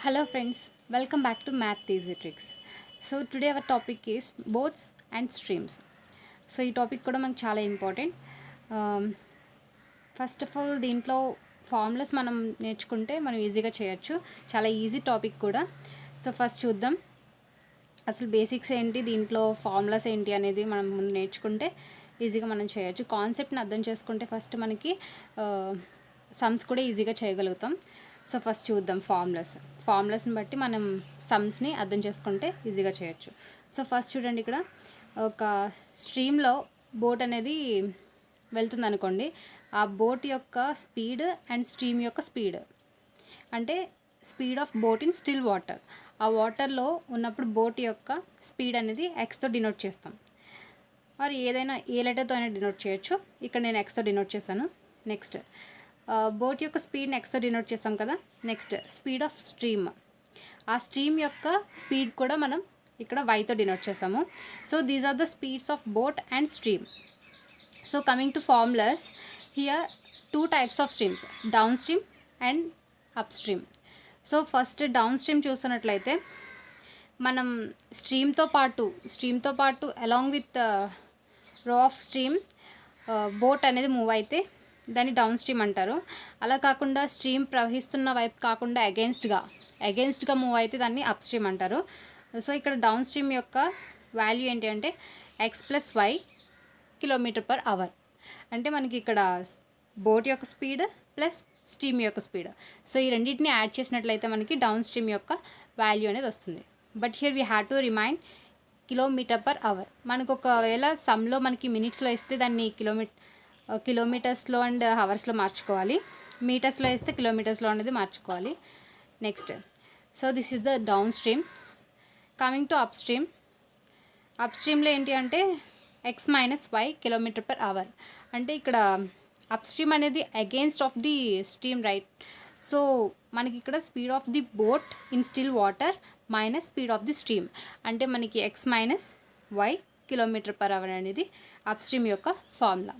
Hello friends, welcome back to Math Easy Tricks. So today our topic is boats and streams. So ఈ topic కూడా మనకు చాలా important. First of all దీంట్లో formulas మనం నేర్చుకుంటే మనం ఈజీగా చేయొచ్చు. చాలా ఈజీ టాపిక్ కూడా. సో ఫస్ట్ చూద్దాం అసలు బేసిక్స్ ఏంటి, దీంట్లో ఫార్ములాస్ ఏంటి అనేది మనం ముందు నేర్చుకుంటే ఈజీగా మనం చేయొచ్చు. కాన్సెప్ట్ని అర్థం చేసుకుంటే ఫస్ట్ మనకి సమ్స్ కూడా ఈజీగా చేయగలుగుతాం. సో ఫస్ట్ చూద్దాం ఫార్ములాస్ని బట్టి మనం సమ్స్ని అర్థం చేసుకుంటే ఈజీగా చేయొచ్చు. సో ఫస్ట్ చూడండి, ఇక్కడ ఒక స్ట్రీమ్లో బోట్ అనేది వెళ్తుంది అనుకోండి. ఆ బోట్ యొక్క స్పీడ్ అండ్ స్ట్రీమ్ యొక్క స్పీడ్ అంటే speed of boat in still water. ఆ వాటర్లో ఉన్నప్పుడు బోట్ యొక్క స్పీడ్ అనేది ఎక్స్తో డినోట్ చేస్తాం. ఆర్ ఏదైనా ఏ లెటర్తో అయినా డినోట్ చేయొచ్చు. ఇక్కడ నేను ఎక్స్తో డినోట్ చేశాను. నెక్స్ట్ బోట్ యొక్క స్పీడ్ని ఎక్స్తో డినోట్ చేస్తాం కదా. నెక్స్ట్ స్పీడ్ ఆఫ్ స్ట్రీమ్, ఆ స్ట్రీమ్ యొక్క స్పీడ్ కూడా మనం ఇక్కడ వైతో డినోట్ చేసాము. So these are the speeds of boat and stream. So coming to formulas, here two types of streams, down stream and up stream. So first down stream చూస్తున్నట్లయితే మనం స్ట్రీమ్తో పాటు along with row of stream boat అనేది move అయితే దాన్ని down stream అంటారు. అలా కాకుండా స్ట్రీమ్ ప్రవహిస్తున్న వైపు కాకుండా అగెన్స్ట్గా మూవ్ అయితే దాన్ని అప్ స్ట్రీమ్ అంటారు. సో ఇక్కడ డౌన్ స్ట్రీమ్ యొక్క వాల్యూ ఏంటి అంటే x+y km/h. అంటే మనకి ఇక్కడ బోట్ యొక్క స్పీడ్ ప్లస్ స్ట్రీమ్ యొక్క స్పీడ్, సో ఈ రెండింటిని యాడ్ చేసినట్లయితే మనకి డౌన్ స్ట్రీమ్ యొక్క వాల్యూ అనేది వస్తుంది. But here we have to remind km/h. మనకు ఒకవేళ సమ్లో మనకి మినిట్స్లో ఇస్తే దాన్ని కిలోమీటర్స్లో అండ్ హవర్స్లో మార్చుకోవాలి. మీటర్స్లో వేస్తే కిలోమీటర్స్లో అనేది మార్చుకోవాలి. Next, so this is the downstream. Coming to up స్ట్రీమ్లో ఏంటి అంటే x-y km/h. అంటే ఇక్కడ అప్ స్ట్రీమ్ అనేది against of the stream, right? So మనకి ఇక్కడ speed of the boat in still water minus speed of the stream, అంటే మనకి x-y km/h అనేది అప్ స్ట్రీమ్ యొక్క formula.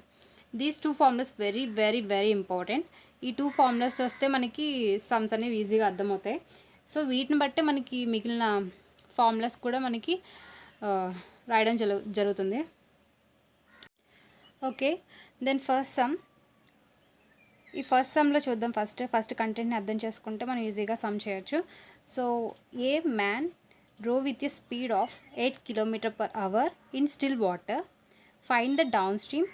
These two formulas very very very important. ఈ two formulas వస్తే మనకి sums అనేవి ఈజీగా అర్థమవుతాయి. సో వీటిని బట్టే మనకి మిగిలిన ఫార్ములాస్ కూడా మనకి రాయడం జరుగుతుంది. ఓకే, దెన్ ఈ ఫస్ట్ సమ్లో చూద్దాం. ఫస్ట్ కంటెంట్ని అర్థం చేసుకుంటే మనం ఈజీగా సమ్ చేయొచ్చు. So a man row with a speed of 8 km/h in still water. Find the downstream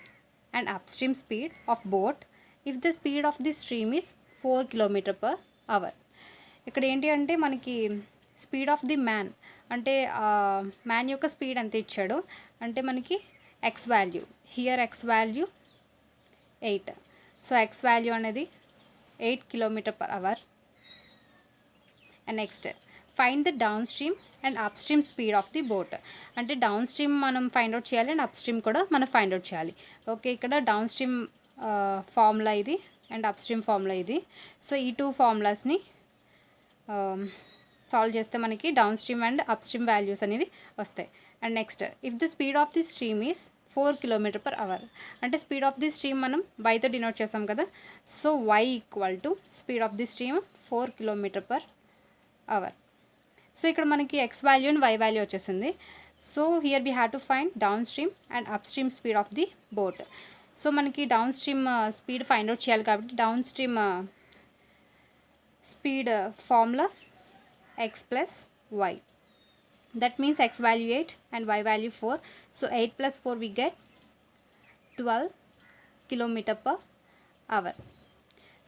and upstream speed of boat if the speed of the stream is 4 km/h. ఇక్కడ ఏంటి అంటే మనకి స్పీడ్ ఆఫ్ ది మ్యాన్ అంటే man యొక్క speed ఎంత ఇచ్చాడు అంటే మనకి x value, here x value 8. So X value అనేది 8 km/h. And next find the down stream and up stream speed of the boat. అంటే డౌన్ స్ట్రీమ్ మనం ఫైండ్ అవుట్ చేయాలి అండ్ అప్ స్ట్రీమ్ కూడా మనం ఫైండ్ అవుట్ చేయాలి. Okay, ఇక్కడ down stream formula ఇది and up stream formula ఇది. So ఈ టూ ఫార్ములాస్ని సాల్వ్ చేస్తే మనకి down stream and up stream values అనేవి వస్తాయి. And next, if the speed of the stream is 4 km/h, అంటే స్పీడ్ ఆఫ్ ది స్ట్రీమ్ మనం వైతో డినోట్ చేసాం కదా. So y = speed of the stream 4 km/h. So ఇక్కడ మనకి x value and y value వచ్చేసింది. So here we have to find down stream and up stream speed of the boat. So మనకి downstream speed find out చేయాలి కాబట్టి downstream speed formula x+y. That means x value 8 and y value 4. So 8 + 4 we get 12 km/h.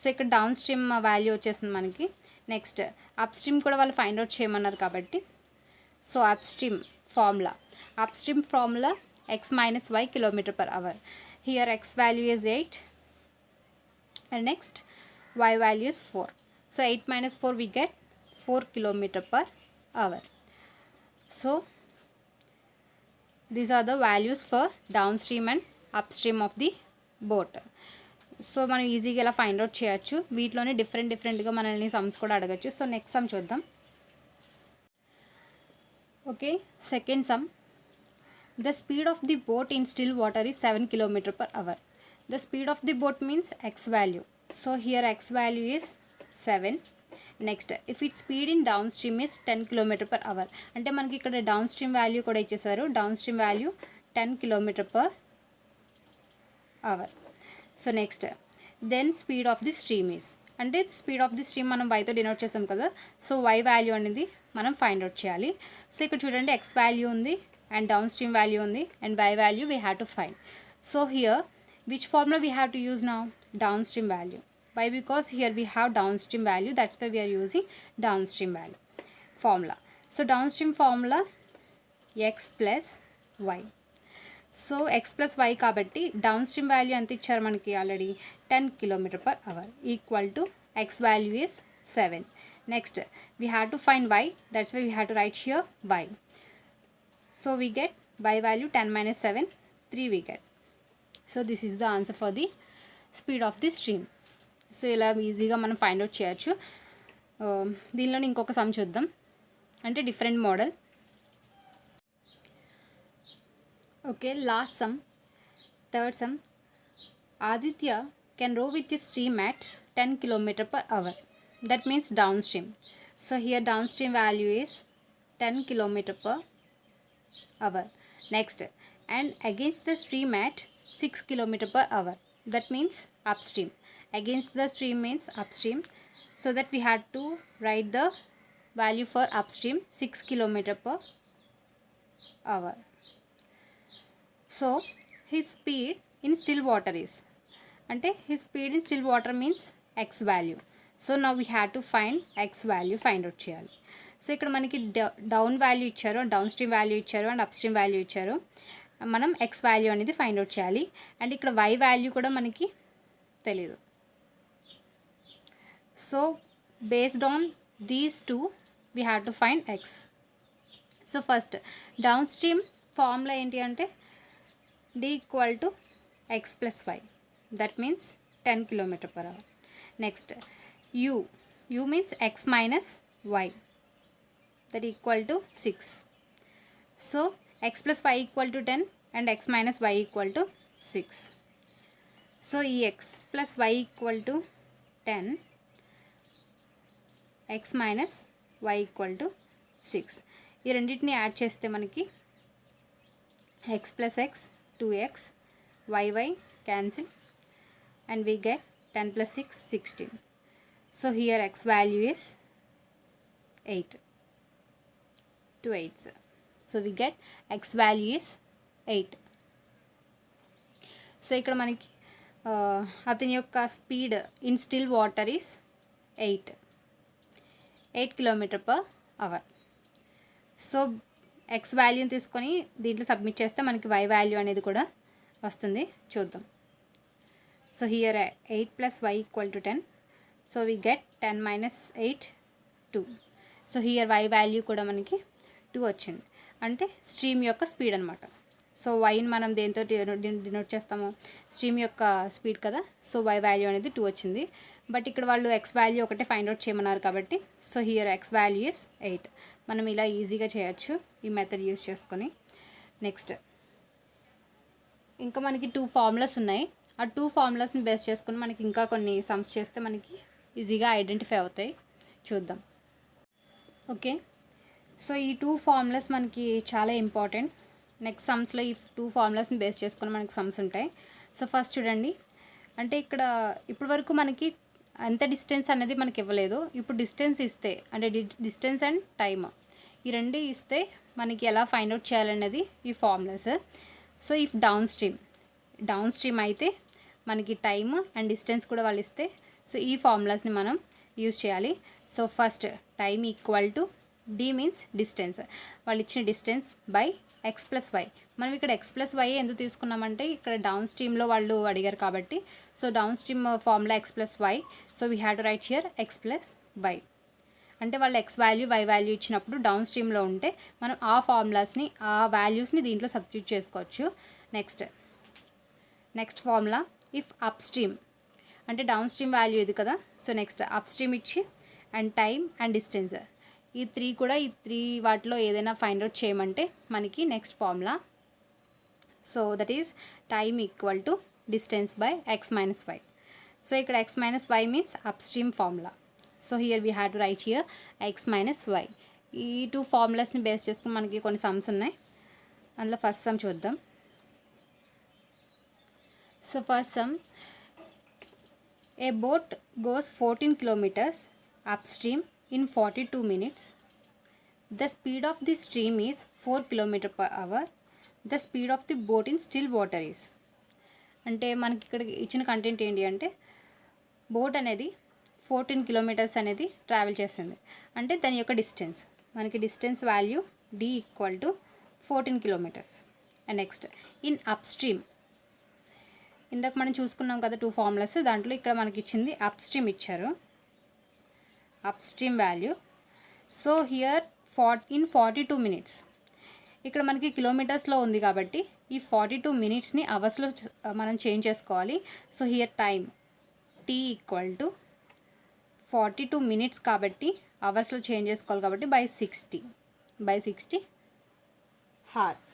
So ఇక్కడ down stream value వచ్చేసింది మనకి. Next up stream కూడా వాళ్ళు find out చేయమన్నారు కాబట్టి so up stream formula x-y km/h. Here x value is 8 and next y value is 4. So 8 - 4 we get 4 km/h. So these are the values for down stream and up stream of the boat. సో మనం ఈజీగా ఇలా find out చేయొచ్చు. వీటిలోనే డిఫరెంట్గా మనల్ని sums కూడా అడగచ్చు. సో నెక్స్ట్ సమ్ చూద్దాం. Okay, second some. The speed of the boat in still water is 7 km/h. The speed of the boat means x value. So here x value is 7 next if it speed in down stream is 10 km/h. అంటే మనకి ఇక్కడ down stream value కూడా ఇచ్చేసారు. Down stream value 10 km/h. So next then speed of the stream is, అంటే speed of the stream మనం వైతో denote చేసాం కదా, సో వై వాల్యూ అనేది మనం ఫైండ్ అవుట్ చేయాలి. సో ఇక్కడ చూడండి ఎక్స్ వాల్యూ ఉంది అండ్ డౌన్ స్ట్రీమ్ వాల్యూ ఉంది and y value we have to find. So here which formula we have to use now? Down stream value. Why? Because here we have downstream value, that's why we are using downstream value formula. So downstream formula x plus y. So x plus y kabatti downstream value anta icharu manaki already 10 km/h equal to x value is 7. Next we have to find y, that's why we have to write here y. So we get y value 10 minus 7, 3 we get. So this is the answer for the speed of the stream. So ఇలా ఈజీగా మనం find out చేయొచ్చు. దీనిలోనే ఇంకొక sum చూద్దాం, అంటే different model. Okay, last sum, third sum. Aditya can row with the stream at 10 km/h. That means downstream. So here down stream value is 10 km/h. Next and against the stream at 6 km/h. That means upstream. Against the stream means upstream, so that we had to write the value for upstream 6 km/h. So his speed in still water is, ante his speed in still water means x value. So now we had to find x value, find out cheyali. So ikkada manaki down value icharu, downstream value icharu and upstream value icharu. మనం x value అనేది find out cheyali, and ikkada y value kuda manaki తెలియదు. So based on these two we have to find x. So first downstream formula enti ante d equal to x plus y, that means 10 km/h. Next u means x minus y, that equal to 6. So x plus y equal to 10 and x minus y equal to 6. So x plus y equal to 10, x minus y equal to 6. ఈ రెండింటిని add చేస్తే మనకి x plus x 2x, y cancel, and we get 10 plus 6 16. So here x value is 8, 2 8s. So we get x value is 8. So ఇక్కడ మనకి అతని యొక్క speed in still water is 8 km/h. So X వాల్యూని తీసుకొని దీంట్లో submit చేస్తే మనకి y value అనేది కూడా వస్తుంది, చూద్దాం. So here 8 plus y equal to 10. So we get 10 minus 8 2. So here y value కూడా మనకి 2 వచ్చింది, అంటే స్ట్రీమ్ యొక్క స్పీడ్ అనమాట. సో వైని మనం దేంతో డినోట్ చేస్తాము? స్ట్రీమ్ యొక్క స్పీడ్ కదా. సో వై వాల్యూ అనేది 2 వచ్చింది, బట్ ఇక్కడ వాళ్ళు ఎక్స్ వాల్యూ ఒకటే ఫైండ్ అవుట్ చేయమన్నారు కాబట్టి so here x value is 8. మనం ఇలా ఈజీగా చేయొచ్చు ఈ మెథడ్ యూజ్ చేసుకొని. నెక్స్ట్ ఇంకా మనకి 2 ఫార్ములాస్ ఉన్నాయి. ఆ 2 ఫార్ములాస్ని బేస్ చేసుకొని మనకి ఇంకా కొన్ని సమ్స్ చేస్తే మనకి ఈజీగా ఐడెంటిఫై అవుతాయి, చూద్దాం. ఓకే, సో ఈ 2 ఫార్ములాస్ మనకి చాలా ఇంపార్టెంట్. నెక్స్ట్ సమ్స్లో ఈ 2 ఫార్ములాస్ని బేస్ చేసుకొని మనకి సమ్స్ ఉంటాయి. సో ఫస్ట్ చూడండి, అంటే ఇక్కడ ఇప్పటి వరకు మనకి ఎంత డిస్టెన్స్ అనేది మనకి ఇవ్వలేదు. ఇప్పుడు డిస్టెన్స్ ఇస్తే, అంటే డిస్టెన్స్ అండ్ టైమ్ ఈ రెండు ఇస్తే మనకి ఎలా ఫైండ్ అవుట్ చేయాలనేది ఈ formulas. So if down stream అయితే మనకి టైమ్ అండ్ డిస్టెన్స్ కూడా వాళ్ళు ఇస్తే సో ఈ ఫార్ములాస్ని మనం యూజ్ చేయాలి. So first time equal to d means distance, వాళ్ళు ఇచ్చిన distance by x plus y. మనం ఇక్కడ ఎక్స్ ప్లస్ వై ఎందుకు తీసుకున్నామంటే ఇక్కడ డౌన్ స్ట్రీమ్లో వాళ్ళు అడిగారు కాబట్టి. So down stream formula x plus y, so we have to write here x plus y. అంటే వాళ్ళు ఎక్స్ వాల్యూ వై వాల్యూ ఇచ్చినప్పుడు డౌన్ స్ట్రీమ్లో ఉంటే మనం ఆ ఫార్ములాస్ని ఆ వాల్యూస్ని దీంట్లో సబ్స్టిట్యూట్ చేసుకోవచ్చు. Next formula if up stream, అంటే డౌన్ స్ట్రీమ్ వాల్యూ ఇది కదా. సో నెక్స్ట్ అప్ స్ట్రీమ్ ఇచ్చి అండ్ టైమ్ అండ్ డిస్టెన్స్ ఈ 3 కూడా ఈ 3 వాటిలో ఏదైనా ఫైండ్ అవుట్ చేయమంటే మనకి next formula. So that is time equal to distance by x minus y. So ఇక్కడ x minus y means up stream formula. So here we have to write here x minus y. ఈ 2 ఫార్ములాస్ని base చేసుకుని మనకి కొన్ని sums ఉన్నాయి. అందులో first some చూద్దాం. So first some, a boat goes 14 kilometers upstream in 42 minutes. The speed of the stream is 4 km per hour. The speed of the boat in still water is. అంటే మనకి ఇక్కడ ఇచ్చిన content ఏంటి అంటే boat అనేది 14 kilometres అనేది travel చేస్తుంది. అంటే దాని యొక్క డిస్టెన్స్, మనకి distance value d equal to 14 kilometres. And next in up stream, ఇందాక మనం చూసుకున్నాం కదా 2 ఫార్ములాస్, దాంట్లో ఇక్కడ మనకి ఇచ్చింది అప్ స్ట్రీమ్ ఇచ్చారు, up stream value. So here in 42 minutes, ఇక్కడ మనకి కిలోమీటర్స్లో ఉంది కాబట్టి ఈ 42 మినిట్స్ని అవర్స్లో మనం చేంజ్ చేసుకోవాలి. So here time t equal to 42 minutes కాబట్టి అవర్స్లో చేంజ్ చేసుకోవాలి కాబట్టి by 60 horse.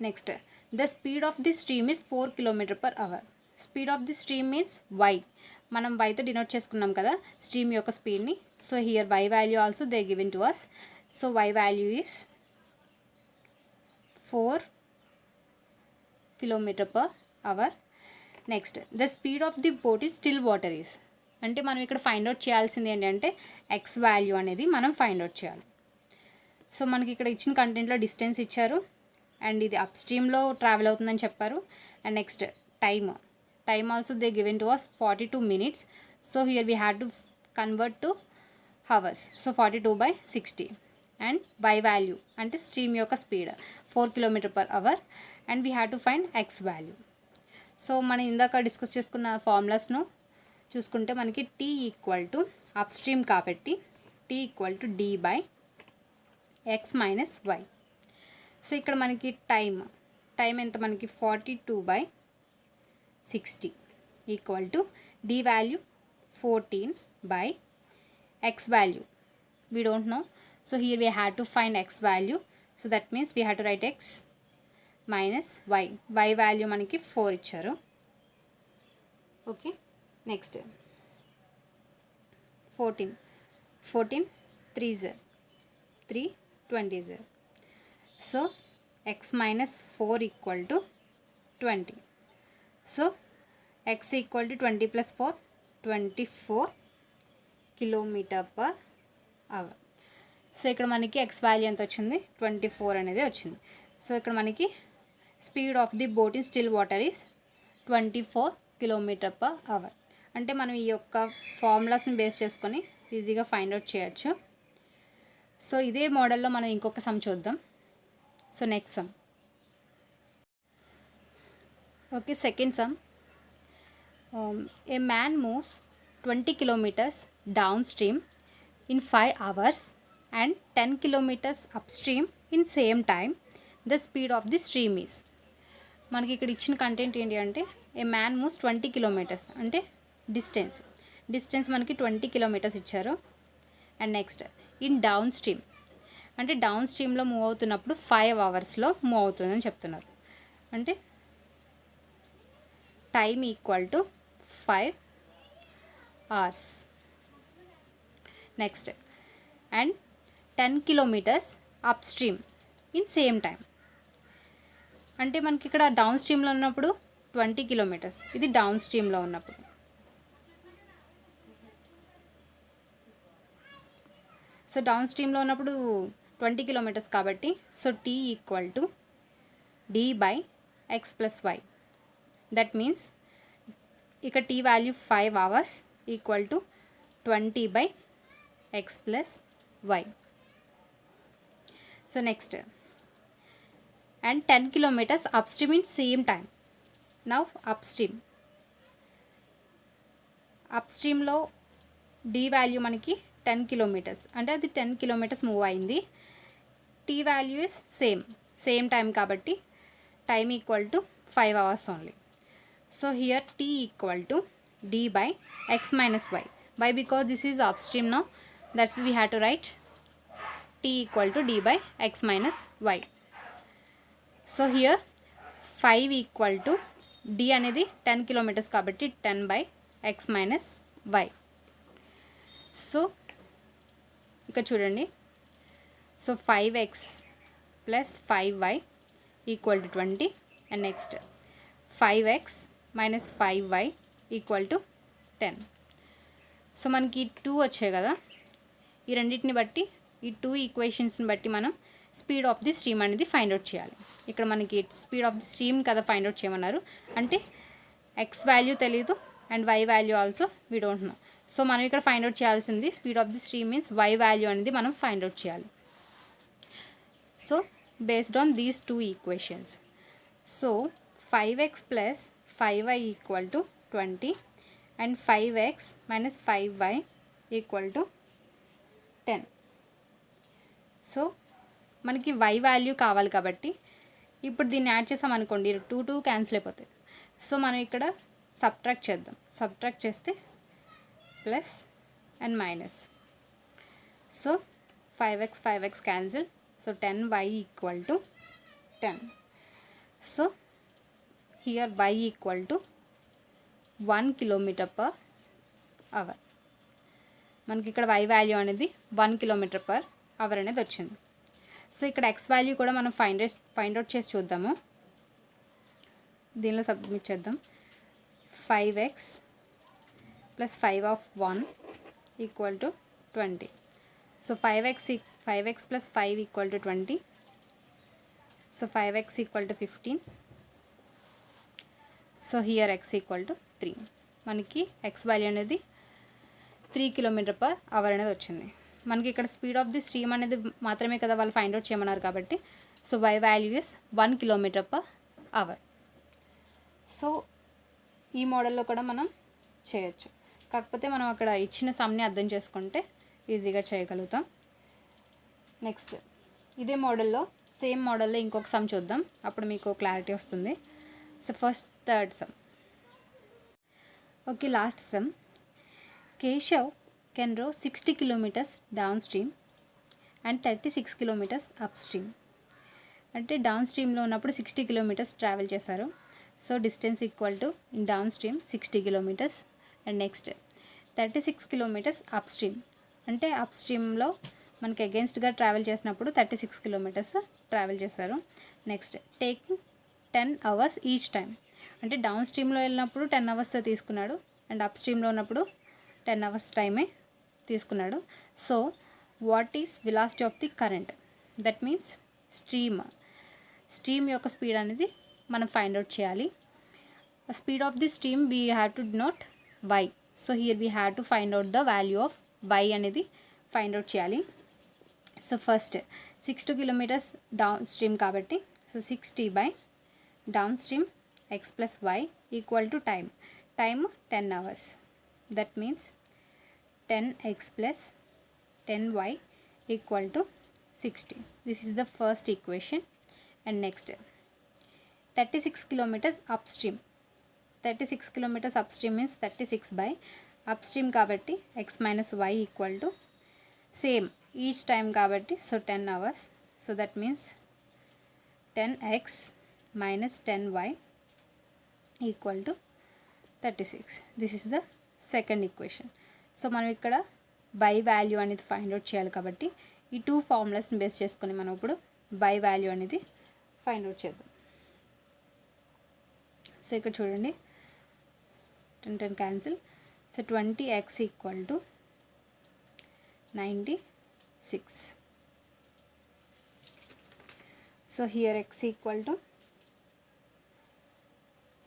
Next the speed of the stream is 4 km per hour. Speed of the stream means y. మనం yతో డినోట్ చేసుకున్నాం కదా స్ట్రీమ్ యొక్క స్పీడ్ని. So here y value also they given to us. So y value is 4 km per hour. Next the speed of the boat in still water is, అంటే మనం ఇక్కడ find out చేయాల్సింది ఏంటంటే x వాల్యూ అనేది మనం find out చేయాలి. So మనకి ఇక్కడ ఇచ్చిన కంటెంట్లో డిస్టెన్స్ ఇచ్చారు అండ్ ఇది అప్ స్ట్రీమ్లో ట్రావెల్ అవుతుందని చెప్పారు. And next time also they given to us 42 minutes. So here we had to convert to hours. సో 42/60 అండ్ y వాల్యూ అంటే స్ట్రీమ్ యొక్క speed 4 km per hour and we had to find x value. So మనం ఇందాక discuss చేసుకున్న ఫార్ములాస్ను చూసుకుంటే మనకి t equal to up stream కాబట్టి t equal to d/x minus y. So ఇక్కడ మనకి టైం ఎంత, మనకి 42/60 equal to d value 14/x value we don't know. So here we had to find x value. So that means we had to right x minus y. y value మనకి 4 ఇచ్చారు. Okay, next 14 3 20. So x minus 4 equal to 20. So x equal to 20 plus 4 24 km/h. So ఇక్కడ మనకి x value ఎంత వచ్చింది, 24 అనేది వచ్చింది. So ఇక్కడ మనకి speed of the boat in still water is 24 km/h. అంటే మనం ఈ యొక్క ఫార్ములాస్ని బేస్ చేసుకొని ఈజీగా ఫైండ్ అవుట్ చేయొచ్చు. సో ఇదే మోడల్లో మనం ఇంకొక సమ్ చూద్దాం. So next some, okay, second some. A man moves 20 kilometers down stream in 5 hours and 10 kilometers up stream in same time. The speed of the stream is. మనకి ఇక్కడ ఇచ్చిన content ఏంటి అంటే ఏ మ్యాన్ మూవ్స్ 20 kilometers అంటే distance మనకి 20 kilometers ఇచ్చారు. And next in down stream అంటే down స్ట్రీమ్లో move అవుతున్నప్పుడు 5 hours మూవ్ అవుతుందని చెప్తున్నారు. అంటే time equal to 5 hours. Next and 10 kilometers up stream in same time. అంటే మనకి ఇక్కడ డౌన్ స్ట్రీమ్లో ఉన్నప్పుడు 20 kilometers, ఇది డౌన్ స్ట్రీమ్లో ఉన్నప్పుడు. సో డౌన్ స్ట్రీమ్లో ఉన్నప్పుడు 20 kilometers కాబట్టి so t equal to d/x plus y. That means ఇక t value 5 hours equal to 20/x plus y. So next and 10 kilometers upstream in same time. Now అప్స్ట్రీమ్లో d value మనకి 10 kilometers, అంటే అది 10 kilometers move అయింది. t value is same time కాబట్టి time equal to 5 hours only. So here t equal to d/x minus y. Why? Because this is upstream now, that's why we have to write t equal to d/x minus y. So here 5 equal to d అనేది 10 kilometers కాబట్టి 10/x minus y. So ఇక్కడ చూడండి, so 5x plus 5y equal to 20 and next 5x minus 5y equal to 10. So మనకి 2 వచ్చాయి కదా, ఈ రెండింటిని బట్టి ఈ 2 ఈక్వేషన్స్ని బట్టి మనం స్పీడ్ ఆఫ్ ది స్ట్రీమ్ అనేది ఫైండ్ అవుట్ చేయాలి. ఇక్కడ మనకి స్పీడ్ ఆఫ్ ది స్ట్రీమ్ కదా ఫైండ్ అవుట్ చేయమన్నారు, అంటే x వాల్యూ తెలీదు and y value also we don't know. So మనం ఇక్కడ ఫైండ్ అవుట్ చేయాల్సింది speed of the stream means y value అనేది మనం ఫైండ్ అవుట్ చేయాలి. So based on these 2 equations, so 5x plus 5y equal to 20 and 5x minus 5y equal to 10. So మనకి y value కావాలి కాబట్టి ఇప్పుడు దీన్ని add చేసామనుకోండి, 2 క్యాన్సిల్ అయిపోతాయి. సో మనం ఇక్కడ సబ్ట్రాక్ట్ చేద్దాం. సబ్ట్రాక్ట్ చేస్తే plus and minus. So 5x cancel. So 10y equal to 10. So here y equal to 1 km/h. మనకి ఇక్కడ y వాల్యూ అనేది 1 km/h అనేది వచ్చింది. సో ఇక్కడ x వాల్యూ కూడా మనం ఫైండ్ అవుట్ చేసి చూద్దాము. దీనిలో సబ్మిట్ చేద్దాం. 5x plus 5 of 1 equal to 20. So 5x plus 5 equal to 20. So 5x equal to 15. So here x equal to 3. మనకి x వాల్యూ అనేది 3 km/h అనేది వచ్చింది. మనకి ఇక్కడ స్పీడ్ ఆఫ్ ది స్ట్రీమ్ అనేది మాత్రమే కదా వాళ్ళు ఫైండ్ అవుట్ చేయమన్నారు కాబట్టి, so y value is 1 km/h. So ఈ మోడల్లో కూడా మనం చేయొచ్చు, కాకపోతే మనం అక్కడ ఇచ్చిన సమ్ని అర్థం చేసుకుంటే ఈజీగా చేయగలుగుతాం. నెక్స్ట్ ఇదే మోడల్లో సేమ్ మోడల్లో ఇంకొక సమ్ చూద్దాం, అప్పుడు మీకు క్లారిటీ వస్తుంది. So first third sum. Okay, last some. Keshav can రో 60 kilometers down stream and 36 kilometers up stream. అంటే డౌన్ స్ట్రీమ్లో ఉన్నప్పుడు 60 kilometers ట్రావెల్ చేశారు. So distance equal to in down stream 60 kilometers and next 36 kilometers up stream. అంటే up స్ట్రీమ్లో మనకి అగెన్స్ట్గా travel చేసినప్పుడు 36 kilometers travel చేశారు. Next take 10 hours each time. అంటే down స్ట్రీమ్లో వెళ్ళినప్పుడు 10 hours తీసుకున్నాడు అండ్ అప్ స్ట్రీమ్లో ఉన్నప్పుడు 10 hours టైమే తీసుకున్నాడు. So what is velocity of the current? That means stream యొక్క స్పీడ్ అనేది మనం ఫైండ్ అవుట్ చేయాలి. Speed of the stream we have to denote y. So here we have to find out the value of y అనేది find out చేయాలి. So first 60 kilometers downstream కాబట్టి, so 60 by downstream x plus y equal to time 10 hours. That means 10x plus 10y equal to 60. This is the first equation. And next 36 kilometers upstream. 36 kilometers upstream means 36 by upstream kabatti x minus y equal to same each time kabatti, so 10 hours. So that means 10x minus 10y equal to 36. This is the second equation. So మనం ఇక్కడ by value అనేది find out చేయాలి కాబట్టి ఈ 2 ఫార్ములాస్ని base చేసుకొని మనం ఇప్పుడు by value అనేది ఫైండ్ అవుట్ చేద్దాం. సో ఇక్కడ చూడండి, 10 cancel. So 20x equal to 96. So here x equal to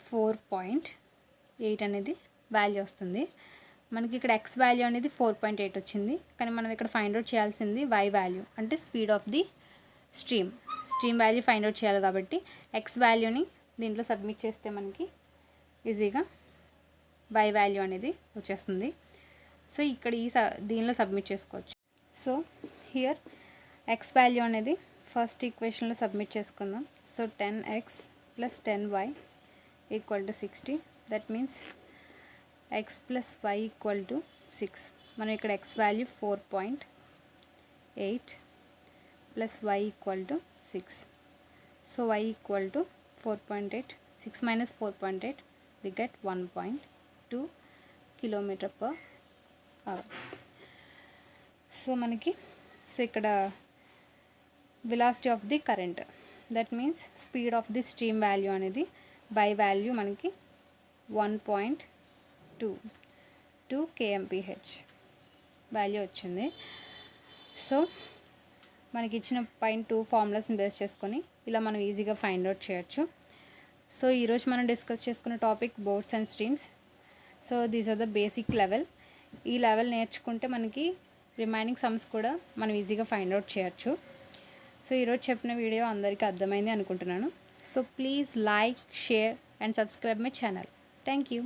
4.8 అనేది వాల్యూ వస్తుంది. మనకి ఇక్కడ x వాల్యూ అనేది 4.8 వచ్చింది, కానీ మనం ఇక్కడ ఫైండ్ అవుట్ చేయాల్సింది y వాల్యూ, అంటే speed of the stream value find out చేయాలి కాబట్టి x వాల్యూని దీంట్లో సబ్మిట్ చేస్తే మనకి ఈజీగా y వాల్యూ అనేది వచ్చేస్తుంది. సో ఇక్కడ దీనిలో సబ్మిట్ చేసుకోవచ్చు. సో హియర్ x వాల్యూ అనేది ఫస్ట్ ఈక్వేషన్లో సబ్మిట్ చేసుకుందాం. So 10x plus 10y equal to 60. That means x plus y equal to 6. మనం ఇక్కడ x value 4.8 plus y equal to 6. So y equal to 4.8, 6 minus 4.8 we get 1.2 km/h. So మనకి ఇక్కడ velocity of the current, that means speed of the stream value అనేది by value మనకి 1.22 kmph value వచ్చింది. So మనకి ఇచ్చిన పైన 2 ఫార్ములాస్ని base చేసుకొని ఇలా మనం ఈజీగా ఫైండ్ అవుట్ చేయొచ్చు. సో ఈరోజు మనం డిస్కస్ చేసుకున్న topic boats and streams. So these are the basic level. ఈ లెవెల్ నేర్చుకుంటే మనకి రిమైనింగ్ సమ్స్ కూడా మనం ఈజీగా ఫైండ్ అవుట్ చేయొచ్చు. సో ఈరోజు చెప్పిన వీడియో అందరికీ అర్థమైంది అనుకుంటున్నాను. So please like, share and subscribe my channel. Thank you.